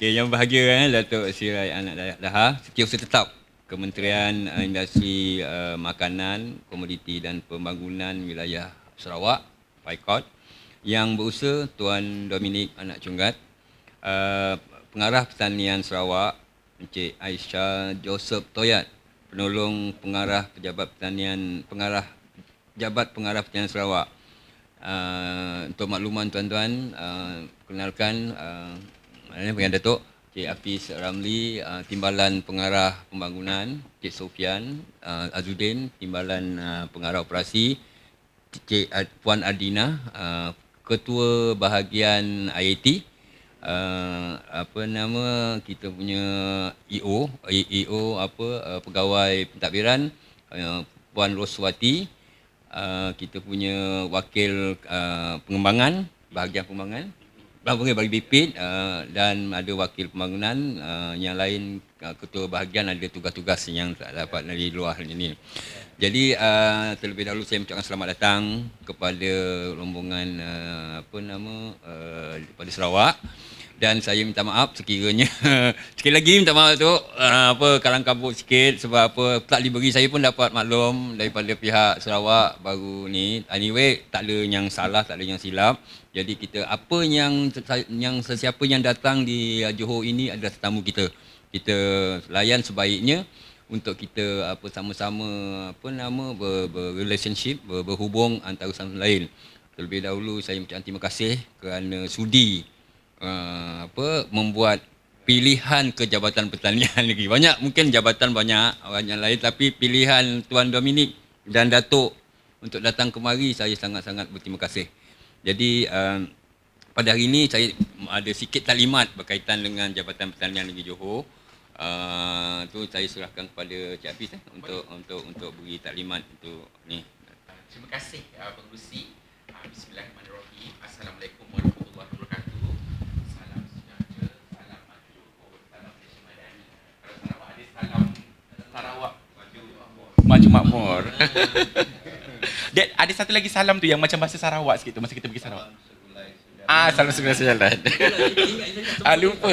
Okay, yang bahagia Datuk Seri Raya Anak Daha, Setiausaha Tetap Kementerian Industri Makanan, Komoditi dan Pembangunan Wilayah Sarawak, PIKOT, yang berusaha Tuan Dominik Anak Cunggat, Pengarah Pertanian Sarawak, Encik Aisyah Joseph Toyat, Penolong Pengarah Pejabat Pertanian, Jabat Pengarah Pertanian Sarawak. Untuk makluman tuan-tuan, kenalkan Yang Datuk Cik Hafiz Ramli, Timbalan Pengarah Pembangunan, Cik Sofian Azudin, Timbalan Pengarah Operasi, Cik Puan Adina, Ketua Bahagian IAT, kita punya Pegawai Pentadbiran, Puan Roswati, kita punya Wakil Pengembangan, Bahagian Pengembangan, bagi BIPIT, dan ada Wakil Pembangunan, yang lain Ketua Bahagian ada tugas-tugas yang tak dapat dari luar ini. Jadi terlebih dahulu saya mengucapkan selamat datang kepada rombongan daripada Sarawak. Dan saya minta maaf sekiranya sekali lagi minta maaf tu kalang kabut sikit sebab tak diberi. Saya pun dapat maklum daripada pihak Sarawak baru ni. Anyway, tak ada yang salah, tak ada yang silap. Jadi kita sesiapa yang datang di Johor ini adalah tetamu kita. Kita layan sebaiknya untuk kita sama-sama berrelationship, berhubung antara sama lain. Terlebih dahulu saya mengucapkan terima kasih kerana sudi membuat pilihan ke Jabatan Pertanian negeri. Mungkin jabatan banyak orang yang lain, tapi pilihan Tuan Dominik dan Datuk untuk datang kemari, saya sangat-sangat berterima kasih. Jadi pada hari ini saya ada sikit taklimat berkaitan dengan Jabatan Pertanian Negeri Johor. Tu saya serahkan kepada Cik Hafiz untuk beri taklimat untuk ni. Terima kasih pengerusi. Bismillahirrahmanirrahim. Assalamualaikum warahmatullahi wabarakatuh. Salam sejahtera, salam maju, salam Malaysia Madani. Kalau Sarawak ada salam Sarawak maju makmur. Dad, ada satu lagi salam tu yang macam bahasa Sarawak sikit tu masa kita pergi Sarawak. Salam sebelah sejalan. Lupa.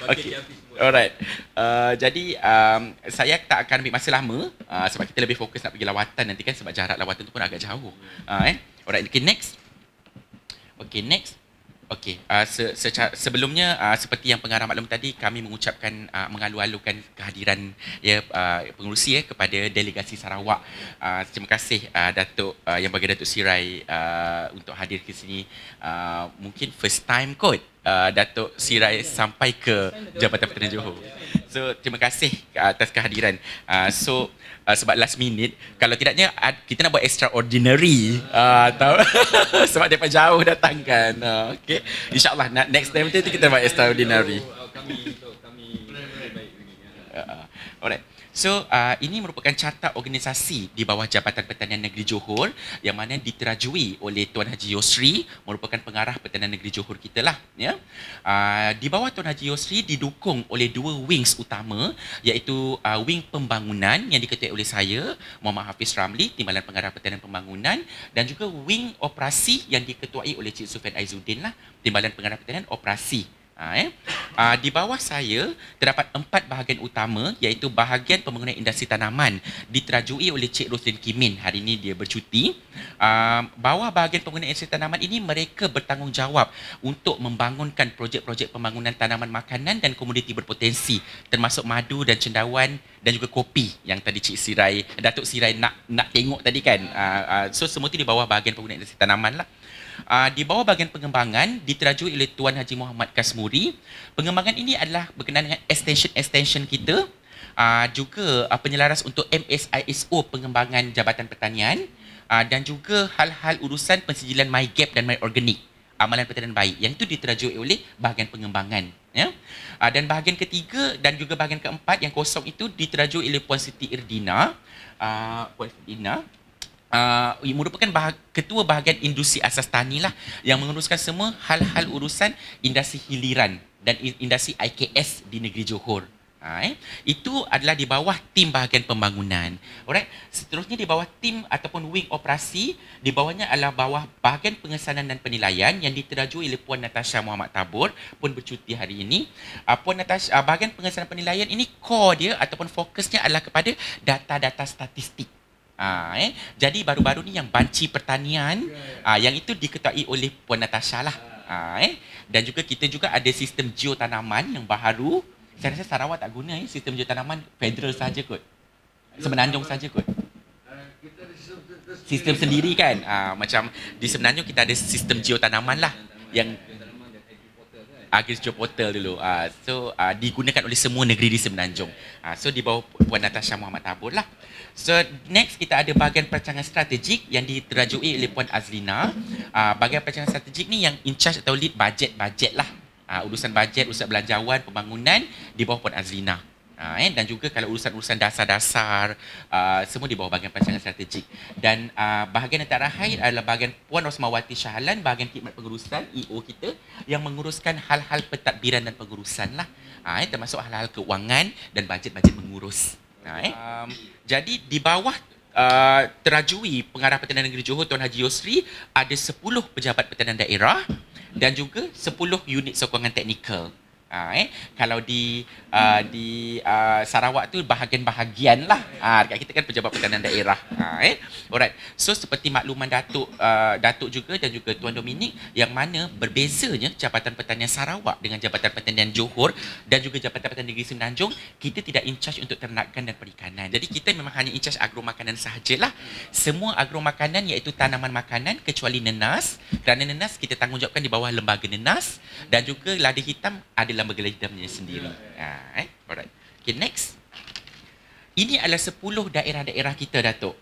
Okay. Alright. Jadi saya tak akan ambil masa lama sebab kita lebih fokus nak pergi lawatan nanti kan, sebab jarak lawatan tu pun agak jauh. Alright. Okay, next. Okay, sebelumnya seperti yang pengarah maklum tadi, kami mengucapkan mengalu-alukan kehadiran pengerusi kepada delegasi Sarawak. Terima kasih Datuk Yang Bahagia Datuk Sirai untuk hadir ke sini. Mungkin first time kot Datuk Sirai sampai ke Jabatan Pertanian Johor. So terima kasih atas kehadiran. Sebab last minute, kalau tidaknya kita nak buat extraordinary, tahu sebab daripada jauh datang kan. Okay, InsyaAllah next time tu kita buat extraordinary. Alright. So ini merupakan carta organisasi di bawah Jabatan Pertanian Negeri Johor yang mana diterajui oleh Tuan Haji Yosri, merupakan pengarah Pertanian Negeri Johor kita lah. Ya. Di bawah Tuan Haji Yosri didukung oleh dua wings utama, iaitu wing pembangunan yang diketuai oleh saya, Muhammad Hafiz Ramli, Timbalan Pengarah Pertanian Pembangunan, dan juga wing operasi yang diketuai oleh Cik Sofian Aizuddin lah, Timbalan Pengarah Pertanian Operasi. Di bawah saya terdapat 4 bahagian utama, iaitu bahagian pembangunan industri tanaman diterajui oleh Cik Roslin Kimin. Hari ini dia bercuti. Bawah bahagian pembangunan industri tanaman ini, mereka bertanggungjawab untuk membangunkan projek-projek pembangunan tanaman makanan dan komoditi berpotensi, termasuk madu dan cendawan dan juga kopi yang tadi Datuk Sirai nak tengok tadi kan. So semua itu di bawah bahagian pembangunan industri tanaman lah. Di bawah bahagian pengembangan diterajui oleh Tuan Haji Muhammad Kasmuri. Pengembangan ini adalah berkenaan dengan extension kita, juga penyelaras untuk MSISO pengembangan Jabatan Pertanian, dan juga hal-hal urusan pensijilan MyGap dan MyOrganic, amalan pertanian baik, yang itu diterajui oleh bahagian pengembangan. Ya? Dan bahagian ketiga dan juga bahagian keempat yang kosong itu diterajui oleh Puan Siti Irdina. Merupakan ketua bahagian industri asas tani lah, yang menguruskan semua hal-hal urusan industri hiliran dan industri IKS di negeri Johor. Itu adalah di bawah tim bahagian pembangunan. Alright. Seterusnya di bawah tim ataupun wing operasi, di bawahnya adalah bawah bahagian pengesanan dan penilaian yang diterajui oleh Puan Natasha Muhammad Tabur pun bercuti hari ini. Puan Natasha, bahagian pengesanan penilaian ini core dia ataupun fokusnya adalah kepada data-data statistik. Jadi baru-baru ni yang banci pertanian yang itu diketuai oleh Puan Natasha lah. Dan juga kita juga ada sistem geotanaman yang baharu. Saya rasa Sarawak tak guna sistem geotanaman federal saja kot. Semenanjung saja kot. Sistem sendiri kan. Macam di Semenanjung kita ada sistem geotanaman lah yang Agriculture Portal dulu. Digunakan oleh semua negeri di Semenanjung. So di bawah Puan Natasha Muhammad Tabur lah. So next kita ada bahagian perancangan strategik yang diterajui oleh Puan Azlina. Bahagian perancangan strategik ni yang in charge atau lead bajet lah. Urusan bajet, urusan belanjawan, pembangunan di bawah Puan Azlina. Dan juga kalau urusan-urusan dasar-dasar semua di bawah bahagian perancangan strategik. Dan bahagian yang terakhir adalah bahagian Puan Rosmawati Shahlan, bahagian khidmat pengurusan EO kita yang menguruskan hal-hal pentadbiran dan pengurusan lah. Termasuk hal-hal keuangan dan bajet-bajet mengurus. Jadi di bawah terajui Pengarah Pertanian Negeri Johor Tuan Haji Yusri ada 10 pejabat pertanian daerah dan juga 10 unit sokongan teknikal. Kalau di Sarawak tu bahagian-bahagian lah. Dekat kita kan pejabat pertanian daerah. Alright. So seperti makluman Datuk juga dan juga Tuan Dominik, yang mana berbezanya Jabatan Pertanian Sarawak dengan Jabatan Pertanian Johor dan juga Jabatan Pertanian Negeri Semenanjung, kita tidak in charge untuk ternakan dan perikanan. Jadi kita memang hanya in charge agro makanan sahajalah. Semua agro makanan iaitu tanaman makanan kecuali nenas. Kerana nenas kita tanggungjawabkan di bawah lembaga nenas, dan juga lada hitam adalah lembaga hitamnya sendiri. Alright. Okay, next. Ini adalah 10 daerah-daerah kita, Datuk.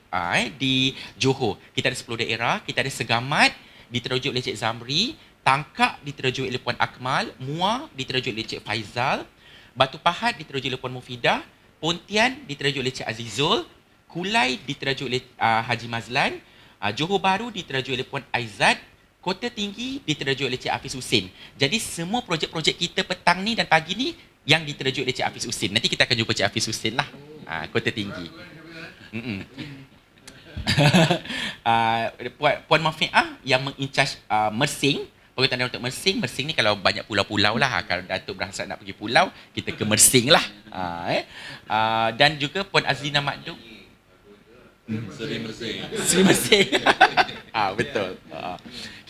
Di Johor. Kita ada 10 daerah. Kita ada Segamat, diterujuk oleh Cik Zamri. Tangkak, diterujuk oleh Puan Akmal. Muar, diterujuk oleh Cik Faizal. Batu Pahat, diterujuk oleh Puan Mufidah. Pontian, diterujuk oleh Cik Azizul. Kulai, diterujuk oleh Haji Mazlan. Johor Bahru, diterujuk oleh Puan Aizat. Kota Tinggi diterujuk oleh Cik Hafiz Husin. Jadi semua projek-projek kita petang ni dan pagi ni yang diterujuk oleh Cik Hafiz Husin. Nanti kita akan jumpa Cik Hafiz Husin lah. Kota Tinggi. Puan Mafiah yang mengincas Mersing. Perkhidmatan untuk Mersing. Mersing ni kalau banyak pulau-pulau lah. Kalau Datuk berasa nak pergi pulau, kita ke Mersing lah. Dan juga Puan Azlina Makdum. Seri Mersing. Seri Mersing. Betul.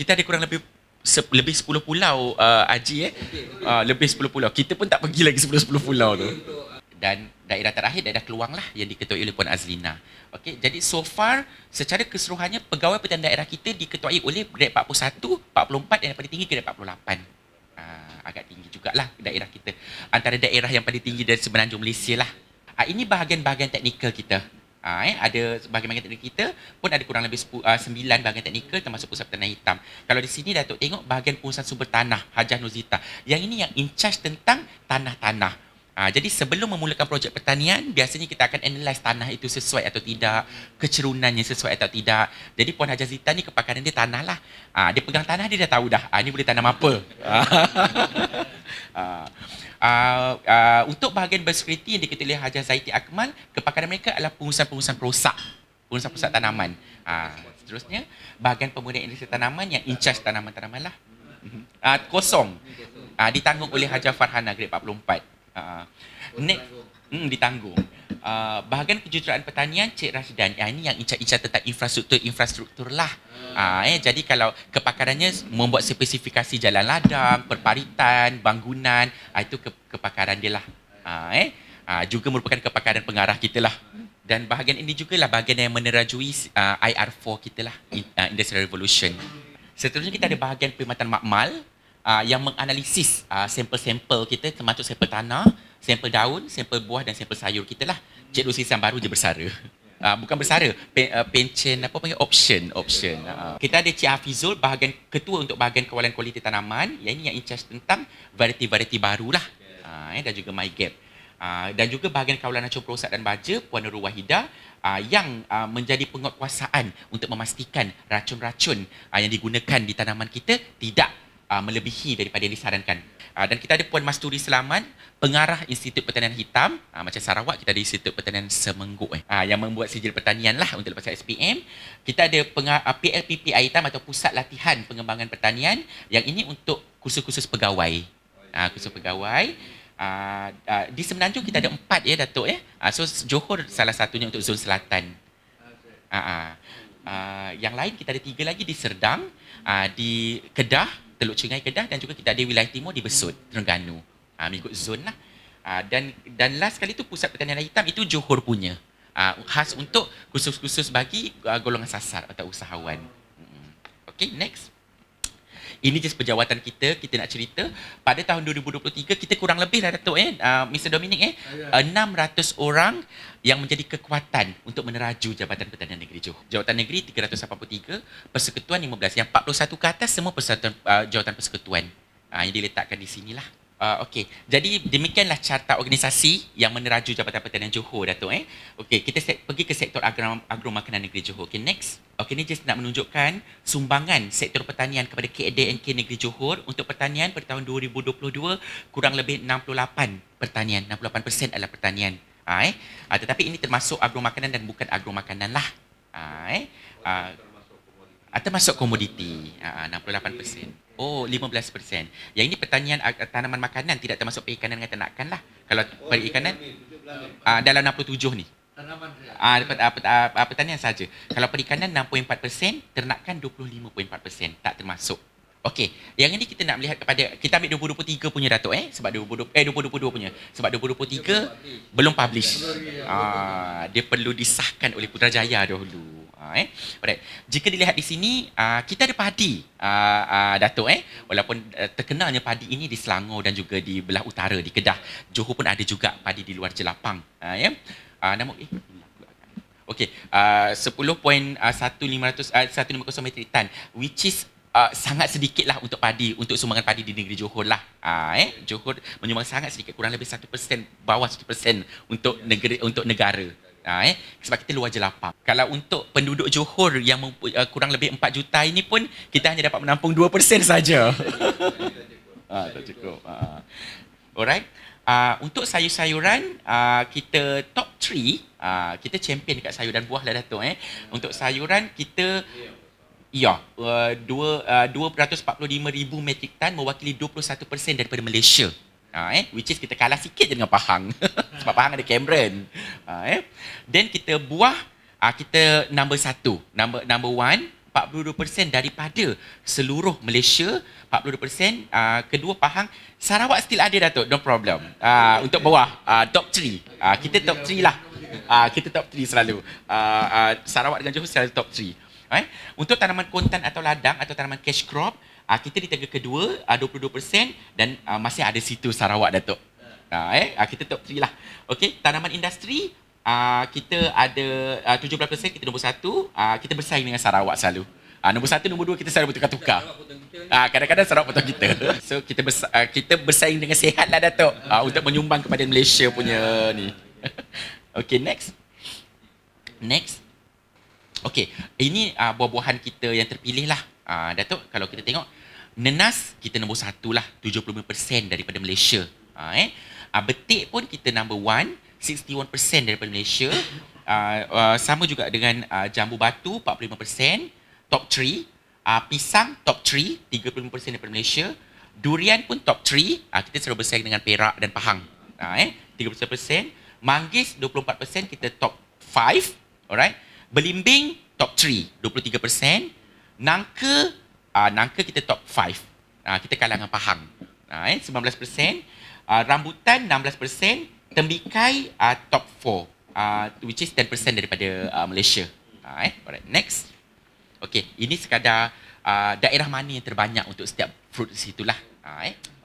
Kita ada kurang lebih 10 pulau, Haji. Lebih 10 pulau. Kita pun tak pergi lagi 10 pulau tu. Dan daerah terakhir, daerah Keluang lah yang diketuai oleh Puan Azlina. Okey, jadi so far secara keseluruhannya pegawai pertanian daerah kita diketuai oleh grade 41, 44 dan yang paling tinggi grade 48. Agak tinggi jugalah daerah kita. Antara daerah yang paling tinggi dari Semenanjung Malaysia lah. Ini bahagian-bahagian teknikal kita. Ada bahagian-bahagian teknikal kita pun ada kurang lebih 9 bahagian teknikal termasuk Pusat Pertanian Hitam. Kalau di sini Datuk tengok bahagian pengurusan sumber tanah Hajah Nuzita. Yang ini yang in charge tentang tanah-tanah. Jadi sebelum memulakan projek pertanian, biasanya kita akan analyse tanah itu sesuai atau tidak, kecerunannya sesuai atau tidak. Jadi Puan Hajah Zita ni kepakaran dia tanah lah. Dia pegang tanah, dia dah tahu dah. Ini boleh tanam apa. Untuk bahagian biosecurity yang diketuai oleh Hajah Zaiti Akmal, kepakaran mereka adalah pengurusan-pengurusan perosak, pengurusan-perosak tanaman. Seterusnya, bahagian pemurnian industri tanaman yang in charge tanaman-tanaman lah. Kosong. Ditanggung oleh Hajah Farhana, grade 44. Next, ditanggung. Bahagian kejuruteraan pertanian, Cik Rashidan. Ini yang in charge tentang infrastruktur lah. Jadi kalau kepakarannya membuat spesifikasi jalan ladang, perparitan, bangunan, itu kepakaran dia lah. Juga merupakan kepakaran pengarah kita lah. Dan bahagian ini juga lah bahagian yang menerajui IR4 kita lah, Industrial Revolution. Seterusnya kita ada bahagian perkhidmatan makmal yang menganalisis sampel-sampel kita, termasuk sampel tanah, sampel daun, sampel buah dan sampel sayur kita lah. Cik Lusisan baru je bersara. Bukan bersara, pension apa panggil option. Kita ada Cik Hafizul, bahagian ketua untuk bahagian kawalan kualiti tanaman, yang ini yang in charge tentang variety-variety barulah. Dan juga MyGap. Dan juga bahagian kawalan racun perosak dan baja, Puan Nurul Wahidah, yang menjadi penguatkuasaan untuk memastikan racun-racun yang digunakan di tanaman kita tidak melebihi daripada yang disarankan. Dan kita ada Puan Masturi Selamat, pengarah Institut Pertanian Hitam. Macam Sarawak, kita ada Institut Pertanian Semengguk yang membuat sijil pertanian lah untuk lepasan SPM. Kita ada PLPP Hitam atau Pusat Latihan Pengembangan Pertanian, yang ini untuk kursus-kursus pegawai. Kursus pegawai. Di Semenanjung kita ada 4 ya Datuk ya. So Johor salah satunya untuk zon selatan. Yang lain kita ada 3 lagi di Serdang, di Kedah, Teluk Cengai Kedah, dan juga kita ada wilayah timur di Besut, Terengganu. Mengikut zon lah. Dan last kali tu Pusat Pertanian Hitam itu Johor punya. Khas untuk kursus-kursus bagi golongan sasar atau usahawan. Okay, next. Ini just penjawatan kita nak cerita. Pada tahun 2023, kita kurang lebih lah Datuk Mr. Dominic 600 orang yang menjadi kekuatan untuk meneraju Jabatan Pertanian Negeri Johor. Jawatan Negeri 383, Persekutuan 15. Yang 41 ke atas semua persatuan, jawatan persekutuan. Yang diletakkan di sinilah. Okey, jadi demikianlah carta organisasi yang meneraju Jabatan Pertanian Johor, Datuk. Okey, kita pergi ke sektor agro-makanan negeri Johor. Okey, next. Okey, ni just nak menunjukkan sumbangan sektor pertanian kepada KADNK Negeri Johor untuk pertanian pada tahun 2022 kurang lebih 68 pertanian, 68% adalah pertanian. Tetapi ini termasuk agro-makanan dan bukan agro-makanan lah. Termasuk komoditi, 68%. Oh, 15%. Yang ini pertanian tanaman makanan, tidak termasuk perikanan dengan ternakan lah. Kalau perikanan, dalam 67 ni. Pertanian saja. Kalau perikanan 6.4%, ternakan 25.4%. Tak termasuk. Okey, yang ini kita nak melihat kepada, kita ambil 2023 punya Datuk sebab 2022 punya. Sebab 2023 belum publish. Dia perlu disahkan oleh Putrajaya dahulu. Alright. Jika dilihat di sini, kita ada padi, Datuk walaupun terkenalnya padi ini di Selangor dan juga di belah utara di Kedah. Johor pun ada juga padi di luar Jelapang. Okey, 10.1500 metrik tan, which is sangat sedikit lah untuk padi, untuk sumbangan padi di negeri Johor lah. Johor menyumbang sangat sedikit, kurang lebih 1%, bawah 1% untuk negara. Sebab kita luar Jelapang. Kalau untuk penduduk Johor yang kurang lebih 4 juta ini pun, kita hanya dapat menampung 2% saja. Tak cukup. Alright. Untuk sayur-sayuran, kita top 3, kita champion dekat sayur dan buah lah Datuk. Untuk sayuran kita 245,000 metrik tan, mewakili 21% daripada Malaysia. Which is kita kalah sikit je dengan Pahang. Sebab Pahang ada Cameron. Then kita buah, kita number 1, number 1, 42% daripada seluruh Malaysia, 42%. Kedua Pahang, Sarawak still ada Datuk, no problem. Untuk buah, top 3. Kita top 3 lah. Kita top 3 selalu. Sarawak dengan Johor selalu top 3. Untuk tanaman kontan atau ladang atau tanaman cash crop, kita di tegak kedua, 22%, dan masih ada situ Sarawak Datuk. Kita top 3 lah. Okey, tanaman industri, kita ada 17%, kita nombor 1. Kita bersaing dengan Sarawak selalu. Nombor 1, nombor 2 kita selalu bertukar-tukar. Kadang-kadang Sarawak potong kita. So kita bersaing dengan sihat lah Datuk, untuk menyumbang kepada Malaysia punya ni. Okey, next. Okey, ini buah-buahan kita yang terpilih lah. Datuk, kalau kita tengok, nenas kita nombor 1 lah, 75% daripada Malaysia. Betik pun kita number 1, 61% daripada Malaysia. Sama juga dengan jambu batu, 45%. Top 3. Pisang top 3, 35% daripada Malaysia. Durian pun top 3. Kita selalu bersaing dengan Perak dan Pahang. 30%. Manggis 24%, kita top 5. Alright. Belimbing top 3, 23%. Nangka kita top 5. Kita kalah dengan Pahang. 19%. Rambutan 16%. Tembikai top 4. Which is 10% daripada Malaysia. Alright, next. Okey, ini sekadar daerah mana yang terbanyak untuk setiap fruit situlah.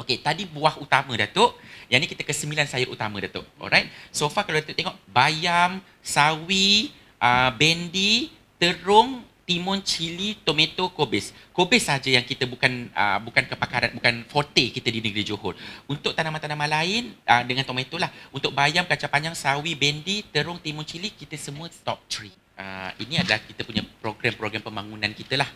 Okey, tadi buah utama Datuk. Yang ni kita ke 9 sayur utama Datuk. Alright. So far kalau Datuk tengok, bayam, sawi, bendi, terung, timun, cili, tomato, kobis. Kobis saja yang kita bukan kepakaran, bukan forte kita di negeri Johor. Untuk tanaman-tanaman lain dengan tomato lah. Untuk bayam, kacang panjang, sawi, bendi, terung, timun, cili, kita semua top 3. Ini adalah kita punya program-program pembangunan kita lah.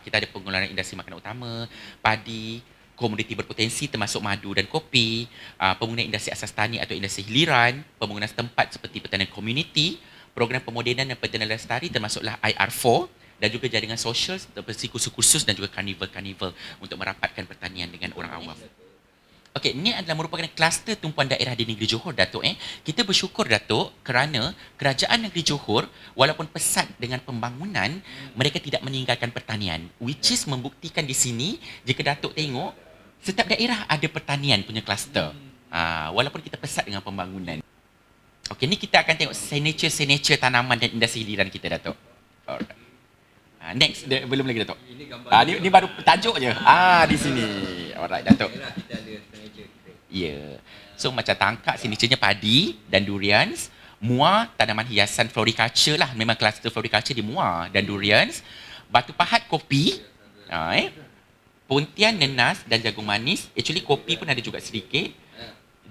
Kita ada pengeluaran industri makanan utama, padi, komoditi berpotensi termasuk madu dan kopi, pembangunan industri asas tani atau industri hiliran, pembangunan setempat seperti pertanian komuniti, program pemodenan dan pertanian lestari termasuklah IR4 dan juga jaringan sosial seperti kursus-kursus dan juga karnival-karnival untuk merapatkan pertanian dengan orang awam. Okey, ini adalah merupakan kluster tumpuan daerah di negeri Johor, Datuk. Kita bersyukur, Datuk, kerana kerajaan negeri Johor walaupun pesat dengan pembangunan, mereka tidak meninggalkan pertanian. Which is membuktikan di sini, jika Datuk tengok, setiap daerah ada pertanian punya kluster. Walaupun kita pesat dengan pembangunan. Okey, ni kita akan tengok signature tanaman dan industri hiliran kita, Datuk. Alright. Next, belum lagi, Datuk. Ini gambar Ni baru tajuk je. Di sini. Alright, Datuk. kita ada signature kita. Ya. So macam tangkak signaturenya padi dan durians. Muar tanaman hiasan floriculture lah. Memang kluster floriculture di muar dan durians. Batu pahat kopi. Pontian nenas dan jagung manis. Actually kopi pun ada juga sedikit.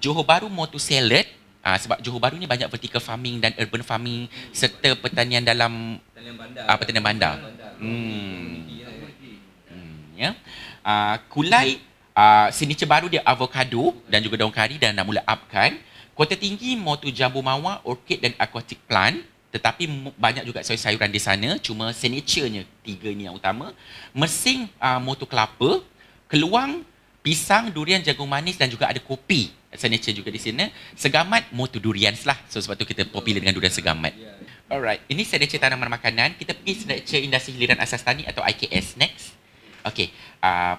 Johor Bahru motu salad. Sebab Johor Bahru ni banyak vertical farming dan urban farming serta pertanian dalam pertanian bandar. Ya. Kulai signature baru dia avocado dan juga daun kari dan dah mula upkan. Kota tinggi motu jambu mawar, orchid dan aquatic plant. Tetapi banyak juga sayur-sayuran di sana. Cuma signaturenya 3 ni yang utama. Mersing motu kelapa. Keluang pisang, durian, jagung manis dan juga ada kopi. Signature juga di sini. Segamat motu durians lah. So sebab tu kita popular dengan durian segamat. Alright, ini signature tanaman makanan. Kita pergi signature industri hiliran asas tani atau IKS. Next. Okey,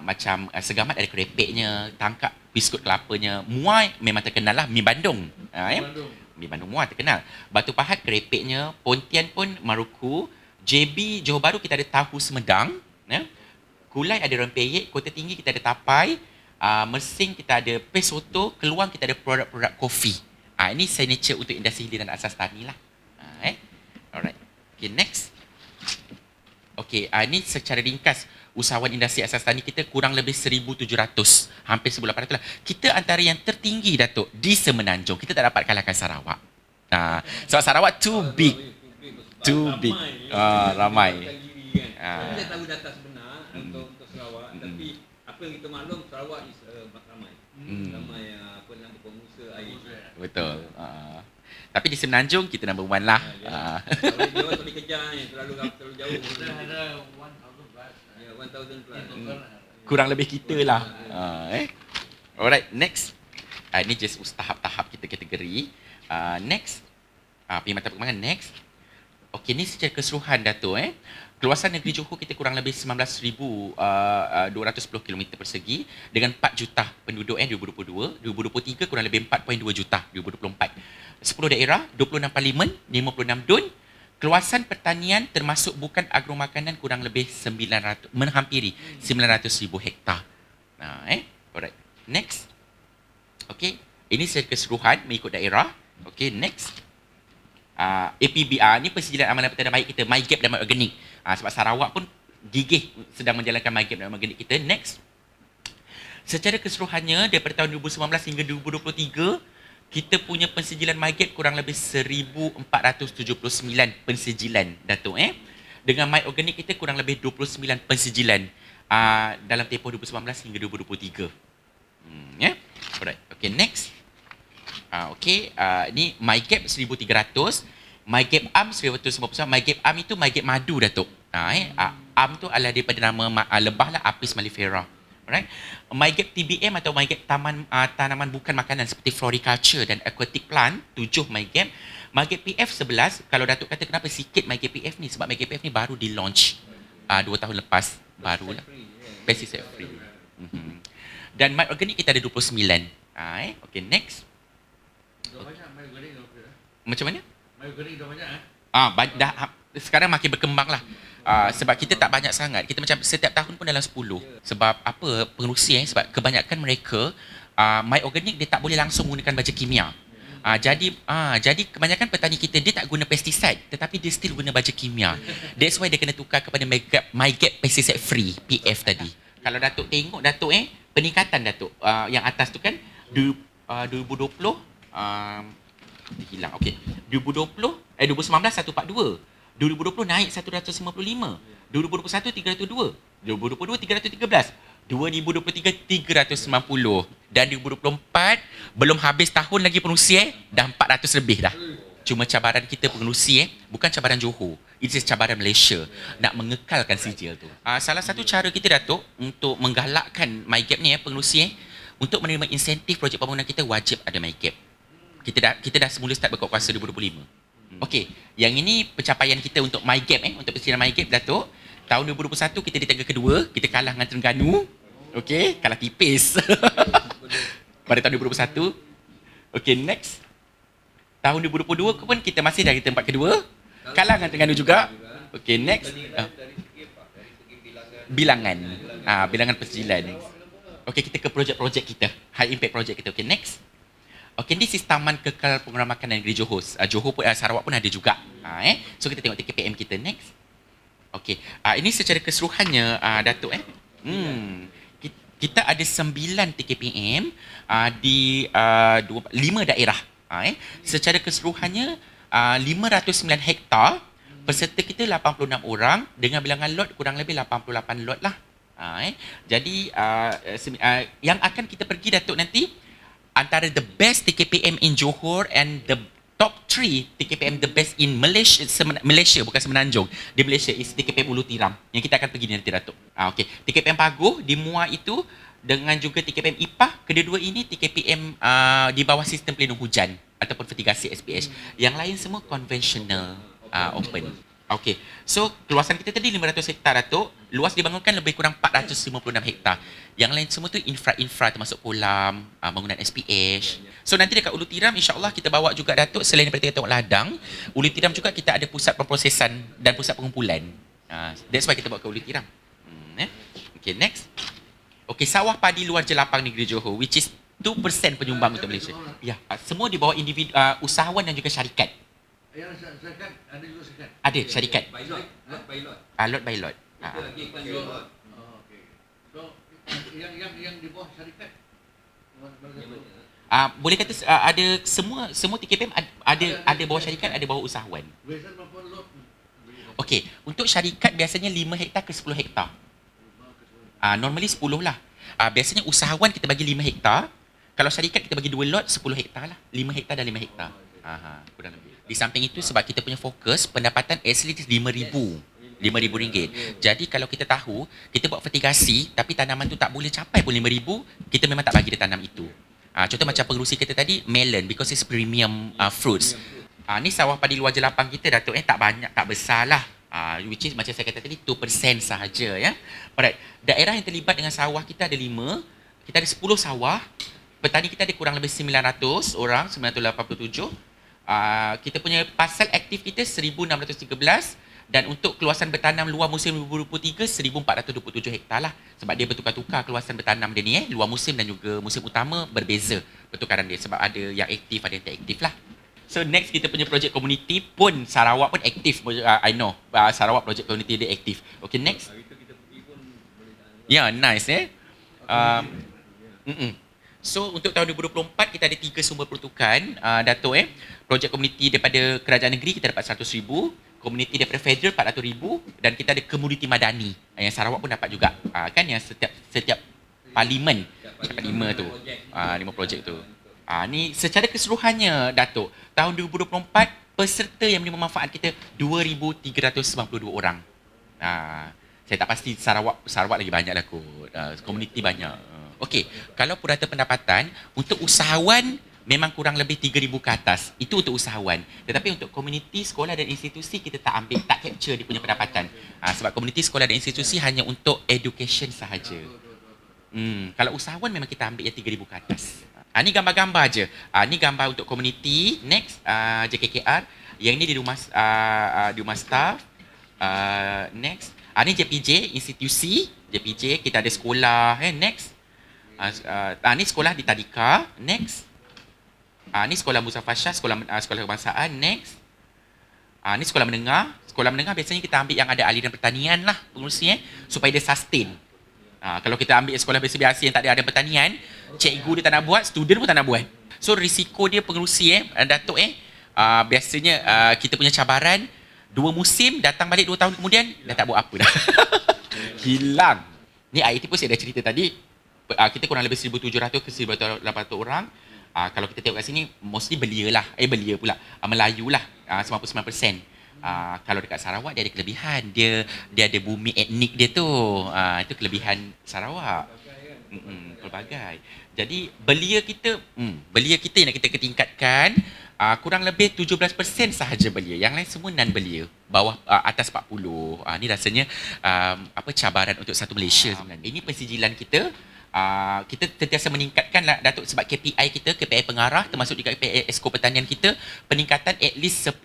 macam segamat ada kerepeknya, tangkap biskut kelapanya. Muar memang terkenal lah, mi Bandung. Mi Bandung muar terkenal. Batu pahat kerepeknya, Pontian pun Maruku, JB Johor Bahru kita ada tahu Semedang, Kulai ada rempeyek, Kota Tinggi kita ada tapai, Mersing kita ada pesoto, Keluang kita ada produk-produk kopi. Ini signature untuk industri hiliran asas tani lah. Alright. Okay, next. Okay, ini secara ringkas usahawan industri asas tani kita kurang lebih 1,700, hampir 1,800 lah. Kita antara yang tertinggi, Datuk, di Semenanjung. Kita tak dapat kalahkan Sarawak. Sebab Sarawak too big. Ramai. Saya tahu data sebenar untuk Sarawak, tapi apa yang kita maklum, Sarawak is ramai. Ramai pengusaha air. Betul. Tapi di Semenanjung kita number 1 lah. Dia orang kejar ni, terlalu jauh. Ada 1,000 plus. Kurang lebih kita lah. Alright, next. Ini just tahap-tahap kita kategori. Next. Perkhidmatan perkembangan, next. Okey, ni secara keseluruhan, Datuk. Keluasan negeri Johor kita kurang lebih 19,210 km persegi dengan 4 juta penduduk 2022. 2023 kurang lebih 4.2 juta 2024. 10 daerah, 26 parlimen, 56 dun. Keluasan pertanian termasuk bukan agromakanan kurang lebih 900, menghampiri 900,000 hektar. Alright. Next. Okey, ini secara keseluruhan mengikut daerah. Okey, next. APBR ni persijilan amalan pertanian baik kita, MyGap dan MyOrganic. Sebab Sarawak pun gigih sedang menjalankan MyGap dan MyOrganic kita. Next. Secara keseluruhannya daripada tahun 2019 hingga 2023, kita punya pensijilan MyGap kurang lebih 1,479 pensijilan, Datuk. Dengan MyOrganic kita kurang lebih 29 pensijilan dalam tempoh 2019 hingga 2023. Alright. Okay, next. Ni MyGap 1,300, MyGap Am 1,250, MyGap Am itu MyGap madu, Datuk. Am tu adalah daripada nama lebah lah, Apis mellifera. Alright. MyGap TBM atau MyGap tanaman bukan makanan seperti floriculture dan aquatic plant, 7 MyGap. MyGap PF 11, kalau Datuk kata kenapa sikit MyGap PF ni, sebab MyGap PF ni baru di launch 2 tahun lepas, baru lah. Pesticide free. Dan MyOrganic kita ada 29. Okay, next. Macam mana? Sekarang makin berkembang lah. Sebab kita tak banyak sangat. Kita macam setiap tahun pun dalam 10. Sebab apa? Pengerusi sebab kebanyakan mereka MyOrganic dia tak boleh langsung menggunakan baja kimia. Jadi kebanyakan petani kita dia tak guna pesticide tetapi dia still guna baja kimia. That's why dia kena tukar kepada MyGap pesticide free PF tadi. Kalau Datuk tengok Datuk peningkatan Datuk yang atas tu kan 2020 dia hilang. Okey. 2019 142. 2020 naik 155. 2021 302. 2022 313. 2023 390 dan 2024 belum habis tahun lagi pengurusi dah 400 lebih dah. Cuma cabaran kita pengerusi bukan cabaran Johor. It is cabaran Malaysia nak mengekalkan sijil tu. Salah satu cara kita Datuk untuk menggalakkan MyGap ni pengerusi untuk menerima insentif projek pembangunan kita wajib ada MyGap. Kita dah semula start berkuasa 2025. Okey, yang ini pencapaian kita untuk MyGap untuk persediaan MyGap Datuk. Tahun 2021 kita di tangga kedua, kita kalah dengan Terengganu. Okey, kalah tipis. Pada tahun 2021. Okey, next. Tahun 2022 pun kita masih dari tempat kedua, kalah dengan Terengganu juga. Okey, next. Bilangan. Bilangan persediaan. Okey, kita ke projek-projek kita. High impact projek kita. Okey, next. Okey, ini Taman Kekal Pengeluaran Makanan Negeri Johor. Johor pun, Sarawak pun ada juga. So kita tengok TKPM kita. Next. Okey, ini secara keseluruhannya Datuk kita ada 9 TKPM di 5 daerah. Secara keseluruhannya 509 hektar, peserta kita 86 orang dengan bilangan lot kurang lebih 88 lot lah. Jadi yang akan kita pergi Datuk nanti antara the best TKPM in Johor and the top 3 TKPM the best in Malaysia bukan Semenanjung. Di Malaysia is TKPM Ulu Tiram yang kita akan pergi nanti Datuk. Okey, TKPM Paguh di Muar itu dengan juga TKPM Ipah, kedua-dua ini TKPM di bawah sistem pelindung hujan ataupun fertigasi SPH. Yang lain semua konvensional open. Okey. So, keluasan kita tadi 500 hektar Datuk. Luas dibangunkan lebih kurang 456 hektar. Yang lain semua tu infra termasuk kolam, bangunan SPH. So, nanti dekat Ulu Tiram insya-Allah kita bawa juga Datuk selain daripada tengok ladang, Ulu Tiram juga kita ada pusat pemprosesan dan pusat pengumpulan. That's why kita bawa ke Ulu Tiram. Okay, next. Okay, sawah padi luar jelapang negeri Johor which is 2% penyumbang untuk Malaysia. Ya, semua di bawah individu usahawan dan juga syarikat. Yang syarikat ada juga syarikat. Ada syarikat. By lot. Lot by lot. Lot by lot. Kita lagi iklan by lot. Okey. So yang di bawah syarikat boleh kata ada semua TKPM ada bawah syarikat, ada bawah usahawan. biasa berapa lot? Okey, untuk syarikat biasanya 5 hektar ke 10 hektar. Normally 10 lah. Biasanya usahawan kita bagi 5 hektar. Kalau syarikat kita bagi 2 lot 10 hektar lah. 5 hektar dan 5 hektar. Kurang lebih. Di samping itu sebab kita punya fokus pendapatan at least RM5,000. Jadi kalau kita tahu kita buat fertigasi tapi tanaman tu tak boleh capai pun RM5,000, kita memang tak bagi dia tanam itu. Contoh macam pengerusi kita tadi melon because it's premium fruits. Ni sawah padi luar jelapang kita Datuk tak banyak, tak besar lah. Which is macam saya kata tadi 2% sahaja ya. Alright. Daerah yang terlibat dengan sawah kita ada 5. Kita ada 10 sawah. Petani kita ada kurang lebih 900 orang, 987. Kita punya pasal aktif kita 1613 dan untuk keluasan bertanam luar musim 2023 1427 hektar lah sebab dia bertukar-tukar keluasan bertanam dia ni luar musim dan juga musim utama berbeza pertukaran dia sebab ada yang aktif ada yang tak aktif lah. So next kita punya projek komuniti pun Sarawak pun aktif. I know Sarawak projek komuniti dia aktif. Okay, next. Ya, nice So untuk tahun 2024 kita ada 3 sumber pertukaran Datuk projek komuniti daripada kerajaan negeri kita dapat 100,000, komuniti daripada federal 400,000 dan kita ada komuniti madani yang Sarawak pun dapat juga. Kan yang setiap parlimen dapat 5 tu. 5 projek tu. Ni secara keseluruhannya Datuk, tahun 2024 peserta yang menerima manfaat kita 2,392 orang. Saya tak pasti Sarawak lagi banyak lah kot. Komuniti banyak. Okey, kalau purata pendapatan untuk usahawan memang kurang lebih 3,000 ke atas. Itu untuk usahawan. Tetapi untuk komuniti, sekolah dan institusi kita tak capture dia punya pendapatan. Sebab komuniti, sekolah dan institusi hanya untuk education sahaja. Kalau usahawan memang kita ambil yang 3,000 ke atas. Ni gambar-gambar je. Ni gambar untuk komuniti. Next, JKKR. Yang ni di rumah staff. Next. Ni JPJ, institusi. JPJ, kita ada sekolah. Next. Ni sekolah di Tadika. Next. Ni sekolah Muzaffar Shah, sekolah kebangsaan. Next. Ni sekolah menengah. Sekolah menengah biasanya kita ambil yang ada aliran pertanian lah pengurusi supaya dia sustain. Kalau kita ambil sekolah biasa-biasa yang tak ada pertanian, cikgu dia tak nak buat, student pun tak nak buat. So risiko dia pengurusi Datuk biasanya kita punya cabaran 2 musim, datang balik 2 tahun kemudian dah tak buat apa dah. Hilang. Ni IT pun saya dah cerita tadi. Kita kurang lebih 1,700 ke 1,800 orang. Kalau kita tengok kat sini, mostly belia lah. Belia pula. Melayu lah. 99%. Kalau dekat Sarawak, dia ada kelebihan. Dia ada bumi etnik dia tu. Itu kelebihan Sarawak. Pelbagai. Jadi, belia kita yang nak kita ketingkatkan, kurang lebih 17% sahaja belia. Yang lain semua non-belia. Bawah atas 40. Ni rasanya cabaran untuk satu Malaysia sebenarnya. Ini pensijilan kita. Kita sentiasa meningkatkan lah, Datuk, sebab KPI kita, KPI pengarah termasuk juga KPI Esko Pertanian kita, peningkatan at least 10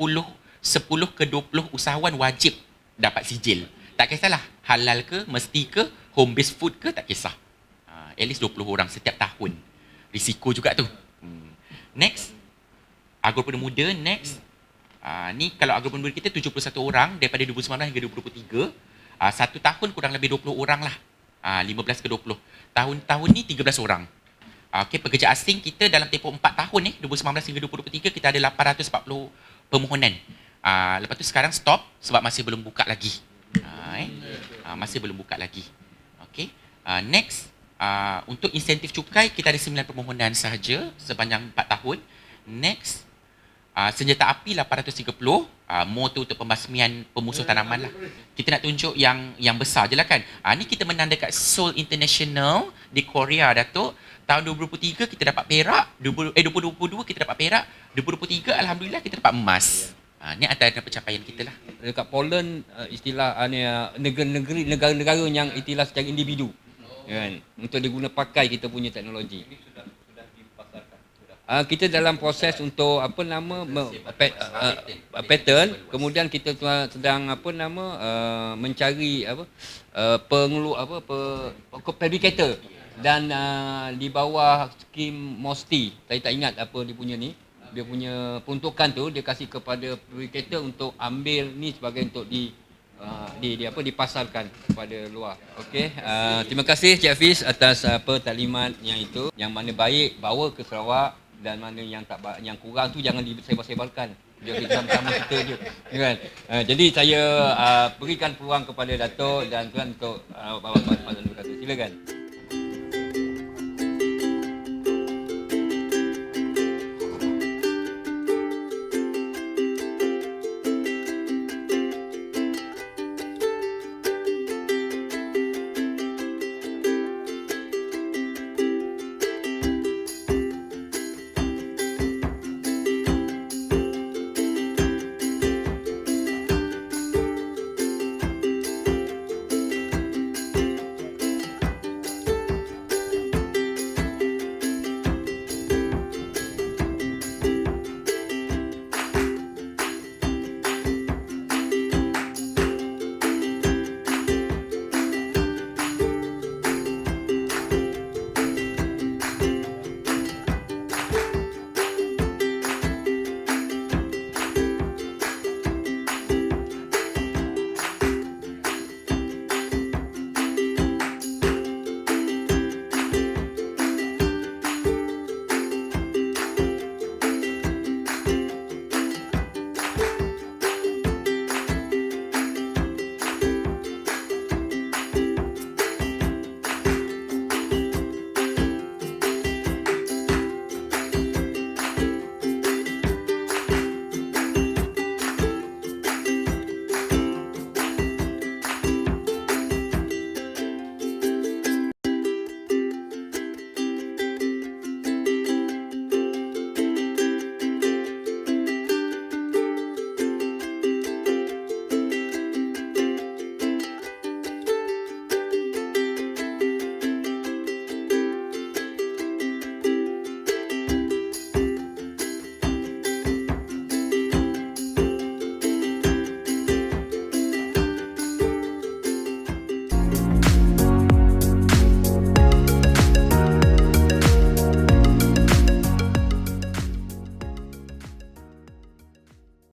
ke 20 usahawan wajib dapat sijil. Tak kisahlah halal ke, mesti ke, home based food ke, tak kisah. At least 20 orang setiap tahun. Risiko juga tu. Next. Agropreneur muda, next. Ni kalau agropreneur muda kita 71 orang daripada 2019 hingga 2023. Satu tahun kurang lebih 20 orang lah. 15 ke 20. Tahun ni 13 orang. Pekerja asing kita dalam tempoh 4 tahun 2019 hingga 2023 kita ada 840 permohonan. Lepas tu sekarang stop sebab masih belum buka lagi. Masih belum buka lagi. Okay. Next, untuk insentif cukai kita ada 9 permohonan sahaja sepanjang 4 tahun. Next, senjata api 830, more tu untuk pembasmian pemusuh tanaman lah. Kita nak tunjuk yang besar je lah kan. Ni kita menang dekat Seoul International di Korea, Datuk. Tahun 2023 kita dapat perak, 2022 kita dapat perak, 2023 alhamdulillah kita dapat emas. Ni antara pencapaian kita lah. Dekat Poland istilah negara-negara yang istilah secara individu. Kan? Untuk diguna pakai kita punya teknologi. Kita dalam proses untuk pattern, kemudian kita sedang mencari fabrikator dan di bawah skim MOSTI. Saya tak ingat apa dia punya ni. Dia punya peruntukan tu dia kasih kepada fabrikator untuk ambil ni sebagai untuk dipasarkan kepada luar. Okey, terima kasih Cik Hafiz atas taklimat yang itu, yang mana baik bawa ke Sarawak dan mana yang kurang tu jangan disebar-sebarkan. Dia sama-sama kita je, kan? Jadi saya berikan peluang kepada Datuk dan tuan untuk silakan.